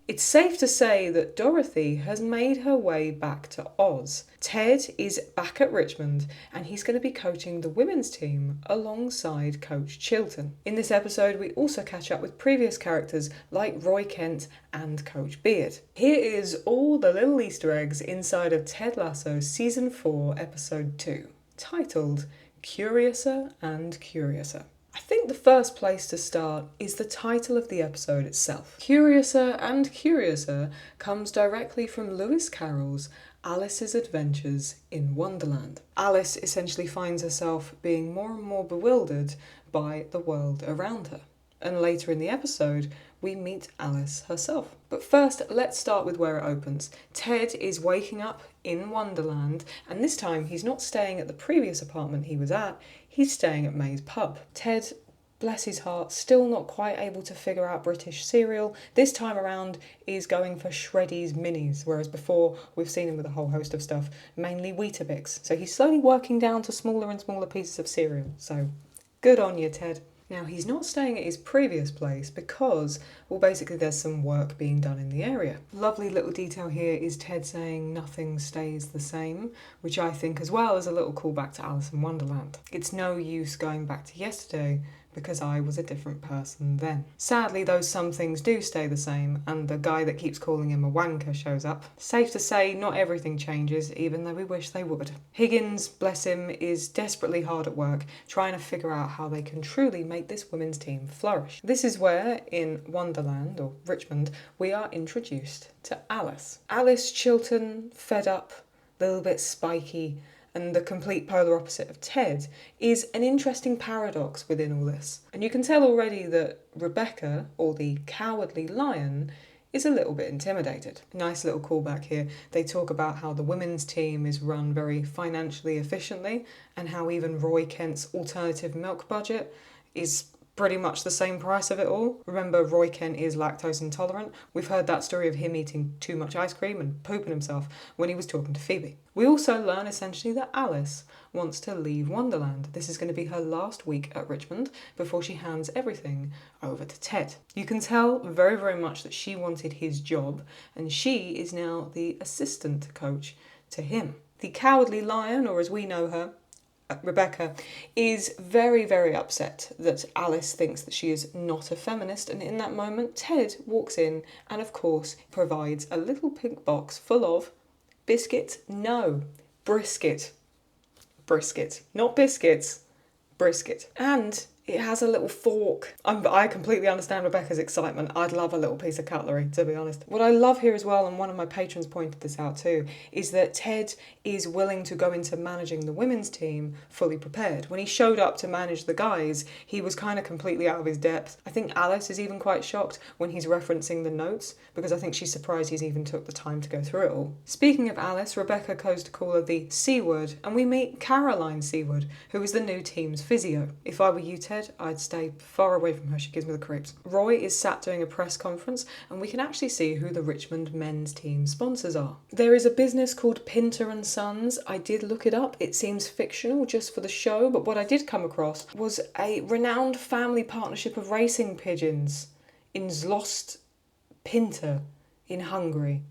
It's safe to say that Dorothy has made her way back to Oz. Ted is back at Richmond and he's going to be coaching the women's team alongside Coach Chilton. In this episode, we also catch up with previous characters like Roy Kent and Coach Beard. Here is all the little Easter eggs inside of Ted Lasso Season 4, Episode 2, titled Curiouser and Curiouser. I think the first place to start is the title of the episode itself. Curiouser and Curiouser comes directly from Lewis Carroll's Alice's Adventures in Wonderland. Alice essentially finds herself being more and more bewildered by the world around her. And later in the episode, we meet Alice herself. But first, let's start with where it opens. Ted is waking up in Wonderland, and this time he's not staying at the previous apartment he was at, he's staying at May's pub. Ted, bless his heart, still not quite able to figure out British cereal. This time around is going for Shreddies Minis, whereas before we've seen him with a whole host of stuff, mainly Weetabix. So he's slowly working down to smaller and smaller pieces of cereal. So good on you, Ted. Now, he's not staying at his previous place because, well, basically there's some work being done in the area. Lovely little detail here is Ted saying nothing stays the same, which I think as well is a little callback to Alice in Wonderland. It's no use going back to yesterday because I was a different person then. Sadly, though, some things do stay the same, and the guy that keeps calling him a wanker shows up. Safe to say, not everything changes, even though we wish they would. Higgins, bless him, is desperately hard at work, trying to figure out how they can truly make this women's team flourish. This is where, in Wonderland, or Richmond, we are introduced to Alice. Alice Chilton, fed up, a little bit spiky, and the complete polar opposite of Ted, is an interesting paradox within all this. And you can tell already that Rebecca, or the Cowardly Lion, is a little bit intimidated. Nice little callback here. They talk about how the women's team is run very financially efficiently, and how even Roy Kent's alternative milk budget is pretty much the same price of it all. Remember, Roy Kent is lactose intolerant. We've heard that story of him eating too much ice cream and pooping himself when he was talking to Phoebe. We also learn essentially that Alice wants to leave Wonderland. This is going to be her last week at Richmond before she hands everything over to Ted. You can tell very, very much that she wanted his job, and she is now the assistant coach to him. The Cowardly Lion, or as we know her, Rebecca, is very, very upset that Alice thinks that she is not a feminist, and in that moment Ted walks in and of course provides a little pink box full of biscuit, no, brisket. Brisket, not biscuits, brisket. And it has a little fork. I completely understand Rebecca's excitement. I'd love a little piece of cutlery, to be honest. What I love here as well, and one of my patrons pointed this out too, is that Ted is willing to go into managing the women's team fully prepared. When he showed up to manage the guys, he was kind of completely out of his depth. I think Alice is even quite shocked when he's referencing the notes, because I think she's surprised he's even took the time to go through it all. Speaking of Alice, Rebecca goes to call her the C-word, and we meet Caroline C-word, who is the new team's physio. If I were you, Ted, I'd stay far away from her. She gives me the creeps. Roy is sat doing a press conference, and we can actually see who the Richmond men's team sponsors are. There is a business called Pinter and Sons. I did look it up. It seems fictional just for the show, but what I did come across was a renowned family partnership of racing pigeons in Zlost Pinter in Hungary.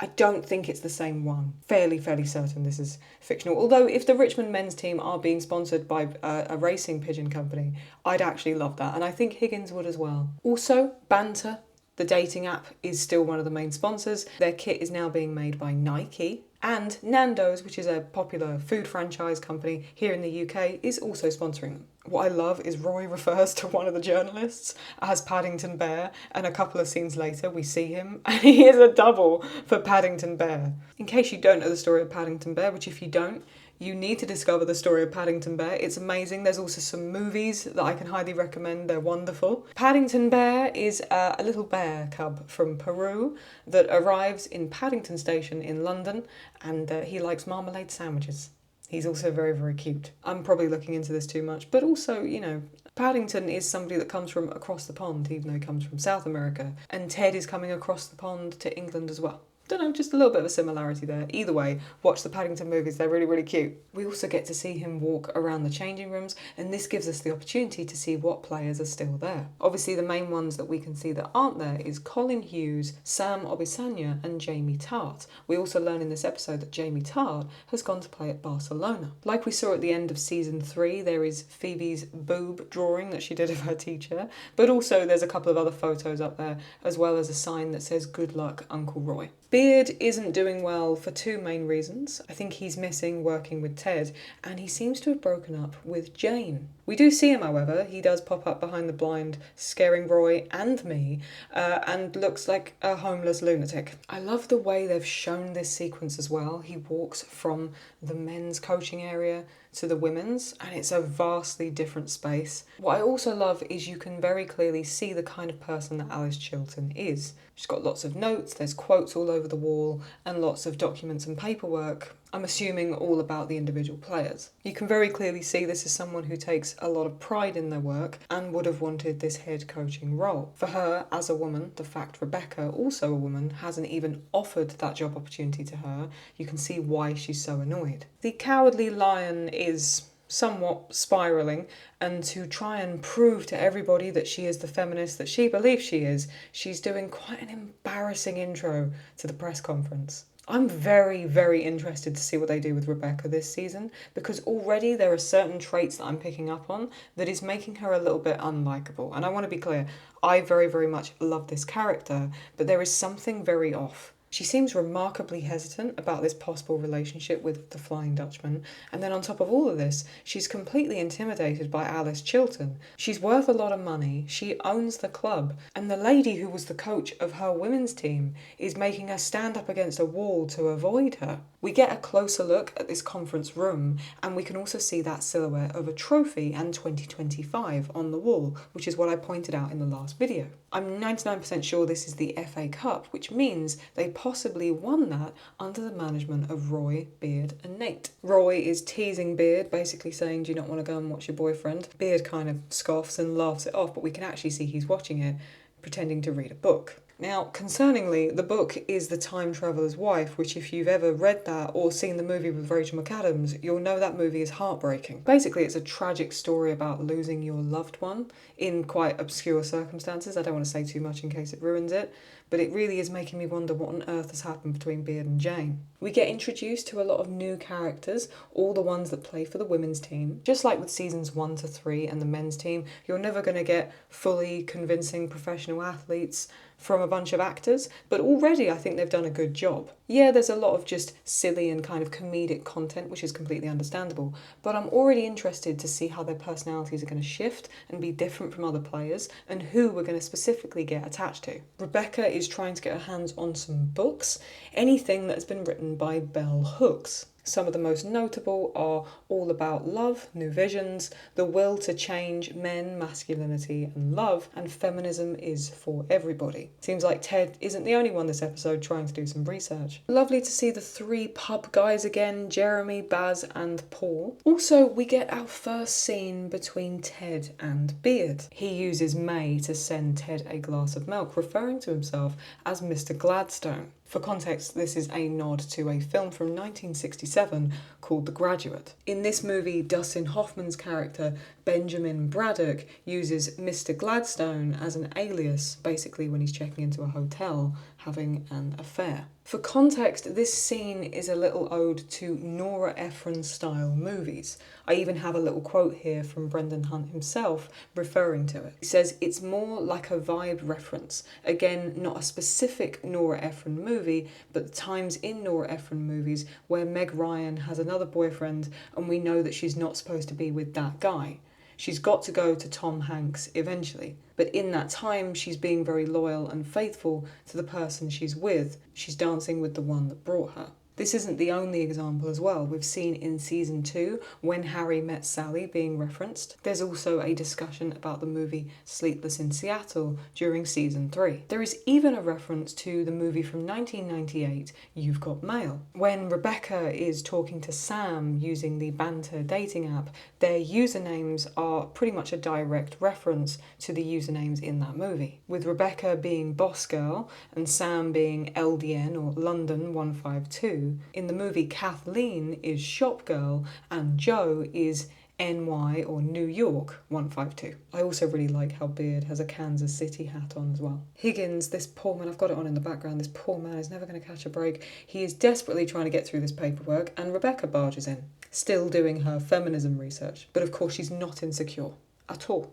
I don't think it's the same one. Fairly certain this is fictional. Although if the Richmond men's team are being sponsored by a racing pigeon company, I'd actually love that. And I think Higgins would as well. Also, Banter, the dating app, is still one of the main sponsors. Their kit is now being made by Nike. And Nando's, which is a popular food franchise company here in the UK, is also sponsoring them. What I love is Roy refers to one of the journalists as Paddington Bear, and a couple of scenes later we see him and he is a double for Paddington Bear. In case you don't know the story of Paddington Bear, which if you don't, you need to discover the story of Paddington Bear. It's amazing. There's also some movies that I can highly recommend. They're wonderful. Paddington Bear is a little bear cub from Peru that arrives in Paddington Station in London, and he likes marmalade sandwiches. He's also very, very cute. I'm probably looking into this too much, but also, you know, Paddington is somebody that comes from across the pond, even though he comes from South America, and Ted is coming across the pond to England as well. Don't know, just a little bit of a similarity there. Either way, watch the Paddington movies, they're really, really cute. We also get to see him walk around the changing rooms, and this gives us the opportunity to see what players are still there. Obviously, the main ones that we can see that aren't there is Colin Hughes, Sam Obisanya, and Jamie Tart. We also learn in this episode that Jamie Tart has gone to play at Barcelona. Like we saw at the end of season 3, there is Phoebe's boob drawing that she did of her teacher, but also there's a couple of other photos up there, as well as a sign that says "Good luck, Uncle Roy." Beard isn't doing well for two main reasons. I think he's missing working with Ted, and he seems to have broken up with Jane. We do see him, however. He does pop up behind the blind, scaring Roy and me, and looks like a homeless lunatic. I love the way they've shown this sequence as well. He walks from the men's coaching area to the women's, and it's a vastly different space. What I also love is you can very clearly see the kind of person that Alice Chilton is. She's got lots of notes, there's quotes all over the wall, and lots of documents and paperwork, I'm assuming all about the individual players. You can very clearly see this is someone who takes a lot of pride in their work and would have wanted this head coaching role. For her, as a woman, the fact Rebecca, also a woman, hasn't even offered that job opportunity to her, you can see why she's so annoyed. The Cowardly Lion is somewhat spiralling, and to try and prove to everybody that she is the feminist that she believes she is, she's doing quite an embarrassing intro to the press conference. I'm very, very interested to see what they do with Rebecca this season, because already there are certain traits that I'm picking up on that is making her a little bit unlikable. And I want to be clear, I very, very much love this character, but there is something very off. She seems remarkably hesitant about this possible relationship with the Flying Dutchman, and then on top of all of this, she's completely intimidated by Alice Chilton. She's worth a lot of money, she owns the club, and the lady who was the coach of her women's team is making her stand up against a wall to avoid her. We get a closer look at this conference room, and we can also see that silhouette of a trophy and 2025 on the wall, which is what I pointed out in the last video. I'm 99% sure this is the FA Cup, which means they possibly won that under the management of Roy, Beard and Nate. Roy is teasing Beard, basically saying, "Do you not want to go and watch your boyfriend?" Beard kind of scoffs and laughs it off, but we can actually see he's watching it, pretending to read a book. Now, concerningly, the book is The Time Traveller's Wife, which if you've ever read that or seen the movie with Rachel McAdams, you'll know that movie is heartbreaking. Basically, it's a tragic story about losing your loved one in quite obscure circumstances. I don't want to say too much in case it ruins it, but it really is making me wonder what on earth has happened between Beard and Jane. We get introduced to a lot of new characters, all the ones that play for the women's team. Just like with seasons 1 to 3 and the men's team, you're never going to get fully convincing professional athletes from a bunch of actors, but already I think they've done a good job. Yeah, there's a lot of just silly and kind of comedic content, which is completely understandable, but I'm already interested to see how their personalities are going to shift and be different from other players, and who we're going to specifically get attached to. Rebecca is trying to get her hands on some books, anything that has been written by Bell Hooks. Some of the most notable are All About Love, New Visions, The Will to Change, Men, Masculinity and Love, and Feminism is for Everybody. Seems like Ted isn't the only one this episode trying to do some research. Lovely to see the 3 pub guys again, Jeremy, Baz and Paul. Also, we get our first scene between Ted and Beard. He uses May to send Ted a glass of milk, referring to himself as Mr. Gladstone. For context, this is a nod to a film from 1967 called The Graduate. In this movie, Dustin Hoffman's character, Benjamin Braddock, uses Mr. Gladstone as an alias, basically when he's checking into a hotel having an affair. For context, this scene is a little ode to Nora Ephron style movies. I even have a little quote here from Brendan Hunt himself referring to it. He says, "It's more like a vibe reference. Again, not a specific Nora Ephron movie, but the times in Nora Ephron movies where Meg Ryan has another boyfriend and we know that she's not supposed to be with that guy. She's got to go to Tom Hanks eventually, but in that time she's being very loyal and faithful to the person she's with. She's dancing with the one that brought her." This isn't the only example as well. We've seen in season 2 When Harry Met Sally being referenced. There's also a discussion about the movie Sleepless in Seattle during season 3. There is even a reference to the movie from 1998, You've Got Mail. When Rebecca is talking to Sam using the banter dating app, their usernames are pretty much a direct reference to the usernames in that movie, with Rebecca being Boss Girl and Sam being LDN or London 152. In the movie, Kathleen is Shop Girl and Joe is NY or New York 152. I also really like how Beard has a Kansas City hat on as well. Higgins, this poor man, I've got it on in the background, this poor man is never going to catch a break. He is desperately trying to get through this paperwork, and Rebecca barges in, still doing her feminism research. But of course she's not insecure at all.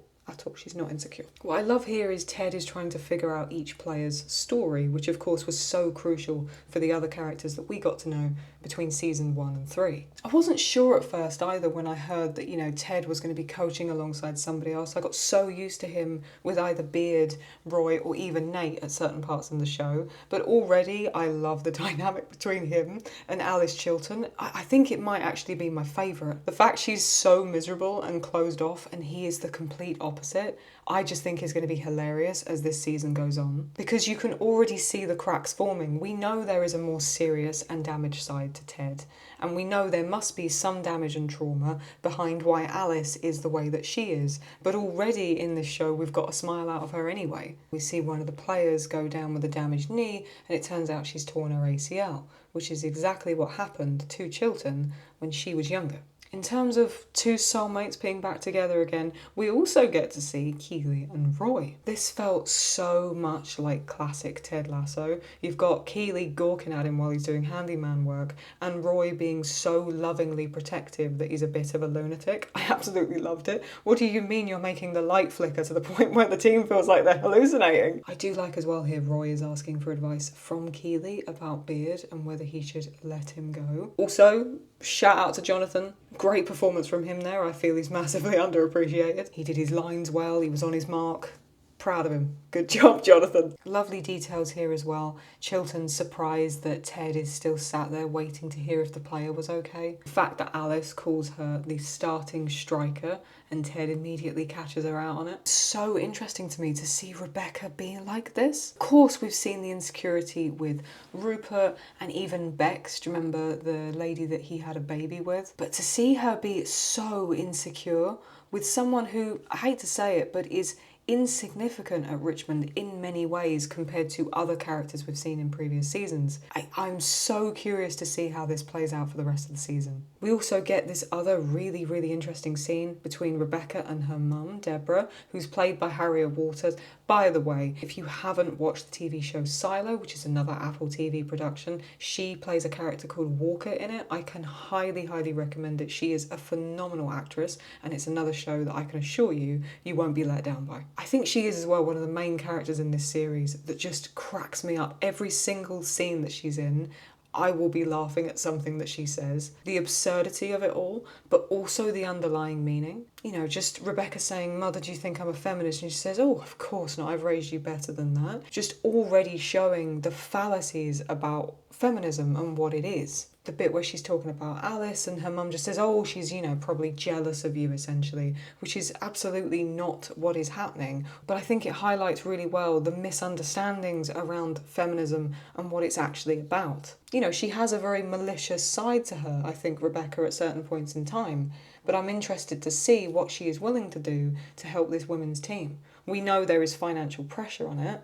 She's not insecure. What I love here is Ted is trying to figure out each player's story, which of course was so crucial for the other characters that we got to know between season 1 and 3. I wasn't sure at first either when I heard that, Ted was going to be coaching alongside somebody else. I got so used to him with either Beard, Roy, or even Nate at certain parts in the show. But already I love the dynamic between him and Alice Chilton. I think it might actually be my favourite. The fact she's so miserable and closed off and he is the complete opposite, I just think is going to be hilarious as this season goes on, because you can already see the cracks forming. We know there is a more serious and damaged side to Ted, and we know there must be some damage and trauma behind why Alice is the way that she is, but already in this show we've got a smile out of her anyway. We see one of the players go down with a damaged knee and it turns out she's torn her ACL, which is exactly what happened to Chilton when she was younger. In terms of two soulmates being back together again, we also get to see Keeley and Roy. This felt so much like classic Ted Lasso. You've got Keeley gawking at him while he's doing handyman work, and Roy being so lovingly protective that he's a bit of a lunatic. I absolutely loved it. What do you mean you're making the light flicker to the point where the team feels like they're hallucinating? I do like as well here Roy is asking for advice from Keeley about Beard and whether he should let him go. Also, shout out to Jonathan. Great performance from him there. I feel he's massively underappreciated. He did his lines well, he was on his mark. Proud of him. Good job, Jonathan. Lovely details here as well. Chilton's surprised that Ted is still sat there waiting to hear if the player was okay. The fact that Alice calls her the starting striker and Ted immediately catches her out on it. So interesting to me to see Rebecca being like this. Of course, we've seen the insecurity with Rupert and even Bex. Do you remember the lady that he had a baby with? But to see her be so insecure with someone who, I hate to say it, but is insignificant at Richmond in many ways compared to other characters we've seen in previous seasons. I'm so curious to see how this plays out for the rest of the season. We also get this other really, really interesting scene between Rebecca and her mum, Deborah, who's played by Harriet Waters. By the way, if you haven't watched the TV show Silo, which is another Apple TV production, she plays a character called Walker in it. I can highly, highly recommend it. She is a phenomenal actress, and it's another show that I can assure you won't be let down by. I think she is as well one of the main characters in this series that just cracks me up. Every single scene that she's in, I will be laughing at something that she says. The absurdity of it all, but also the underlying meaning. Just Rebecca saying, "Mother, do you think I'm a feminist?" And she says, "Oh, of course not, I've raised you better than that." Just already showing the fallacies about feminism and what it is. The bit where she's talking about Alice and her mum just says, "Oh, she's, probably jealous of you," essentially, which is absolutely not what is happening. But I think it highlights really well the misunderstandings around feminism and what it's actually about. She has a very malicious side to her, I think, Rebecca, at certain points in time. But I'm interested to see what she is willing to do to help this women's team. We know there is financial pressure on it.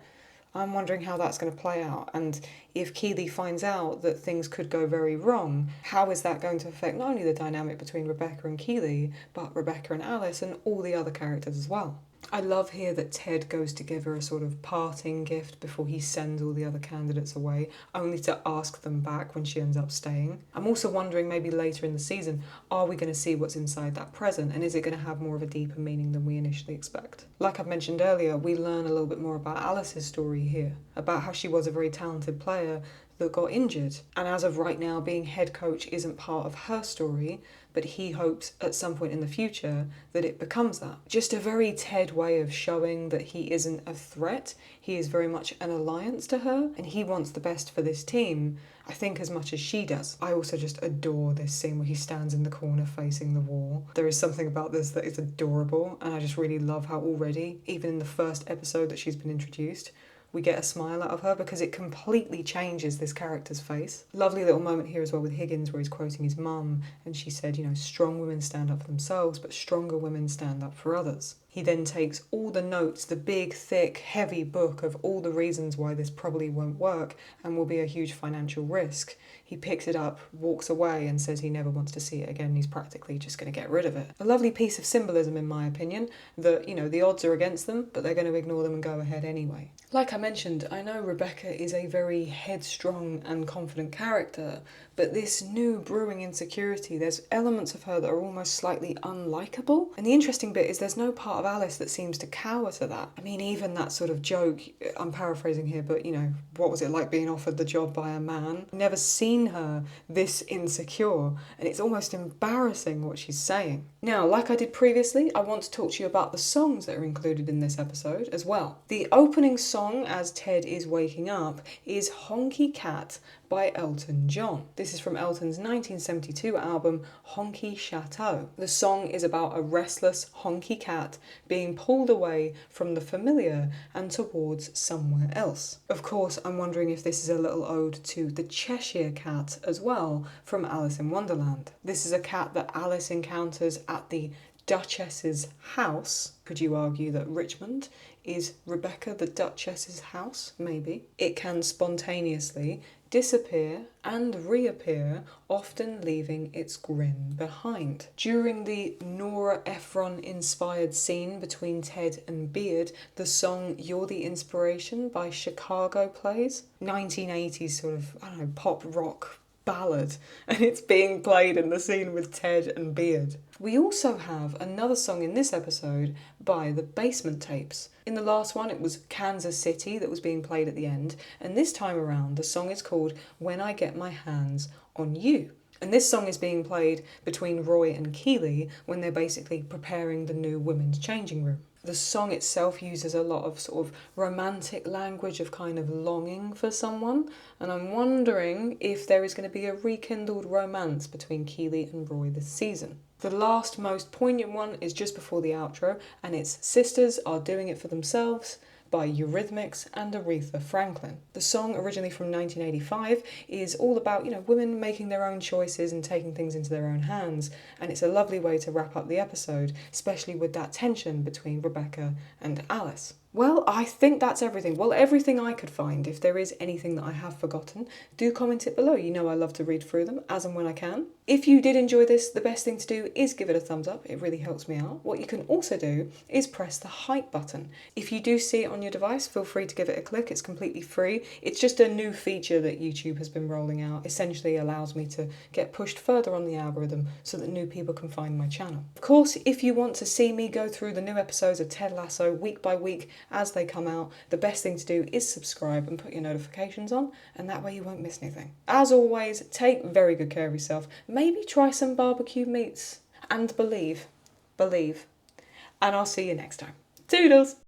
I'm wondering how that's going to play out, and if Keeley finds out that things could go very wrong, how is that going to affect not only the dynamic between Rebecca and Keeley, but Rebecca and Alice and all the other characters as well. I love here that Ted goes to give her a sort of parting gift before he sends all the other candidates away, only to ask them back when she ends up staying. I'm also wondering, maybe later in the season, are we going to see what's inside that present, and is it going to have more of a deeper meaning than we initially expect? Like I've mentioned earlier, we learn a little bit more about Alice's story here, about how she was a very talented player that got injured. And as of right now, being head coach isn't part of her story, but he hopes at some point in the future that it becomes that. Just a very Ted way of showing that he isn't a threat. He is very much an alliance to her, and he wants the best for this team, I think, as much as she does. I also just adore this scene where he stands in the corner facing the wall. There is something about this that is adorable, and I just really love how already, even in the first episode that she's been introduced, we get a smile out of her because it completely changes this character's face. Lovely little moment here as well with Higgins where he's quoting his mum, and she said, strong women stand up for themselves, but stronger women stand up for others. He then takes all the notes, the big, thick, heavy book of all the reasons why this probably won't work and will be a huge financial risk. He picks it up, walks away, and says he never wants to see it again. He's practically just going to get rid of it. A lovely piece of symbolism, in my opinion, that, the odds are against them, but they're going to ignore them and go ahead anyway. Like I mentioned, I know Rebecca is a very headstrong and confident character, but this new brewing insecurity, there's elements of her that are almost slightly unlikable. And the interesting bit is there's no part of Alice that seems to cower to that. I mean, even that sort of joke, I'm paraphrasing here, but what was it like being offered the job by a man? Never seen her this insecure, and it's almost embarrassing what she's saying. Now, like I did previously, I want to talk to you about the songs that are included in this episode as well. The opening song, as Ted is waking up, is Honky Cat by Elton John. This is from Elton's 1972 album Honky Chateau. The song is about a restless honky cat being pulled away from the familiar and towards somewhere else. Of course, I'm wondering if this is a little ode to the Cheshire Cat as well from Alice in Wonderland. This is a cat that Alice encounters at the Duchess's house. Could you argue that Richmond is Rebecca the Duchess's house? Maybe. It can spontaneously disappear and reappear, often leaving its grin behind. During the Nora Ephron-inspired scene between Ted and Beard, the song You're the Inspiration by Chicago plays. 1980s sort of, pop rock ballad, and it's being played in the scene with Ted and Beard. We also have another song in this episode by the Basement Tapes. In the last one, it was Kansas City that was being played at the end, and this time around, the song is called When I Get My Hands on You. And this song is being played between Roy and Keeley when they're basically preparing the new women's changing room. The song itself uses a lot of sort of romantic language of kind of longing for someone, and I'm wondering if there is going to be a rekindled romance between Keeley and Roy this season. The last most poignant one is just before the outro, and it's Sisters Are Doing It For Themselves by Eurythmics and Aretha Franklin. The song, originally from 1985, is all about, women making their own choices and taking things into their own hands, and it's a lovely way to wrap up the episode, especially with that tension between Rebecca and Alice. Well, I think that's everything. Well, everything I could find. If there is anything that I have forgotten, do comment it below. I love to read through them as and when I can. If you did enjoy this, the best thing to do is give it a thumbs up. It really helps me out. What you can also do is press the hype button. If you do see it on your device, feel free to give it a click. It's completely free. It's just a new feature that YouTube has been rolling out. Essentially allows me to get pushed further on the algorithm so that new people can find my channel. Of course, if you want to see me go through the new episodes of Ted Lasso week by week as they come out, the best thing to do is subscribe and put your notifications on, and that way you won't miss anything. As always, take very good care of yourself. Maybe try some barbecue meats and believe, and I'll see you next time. Toodles!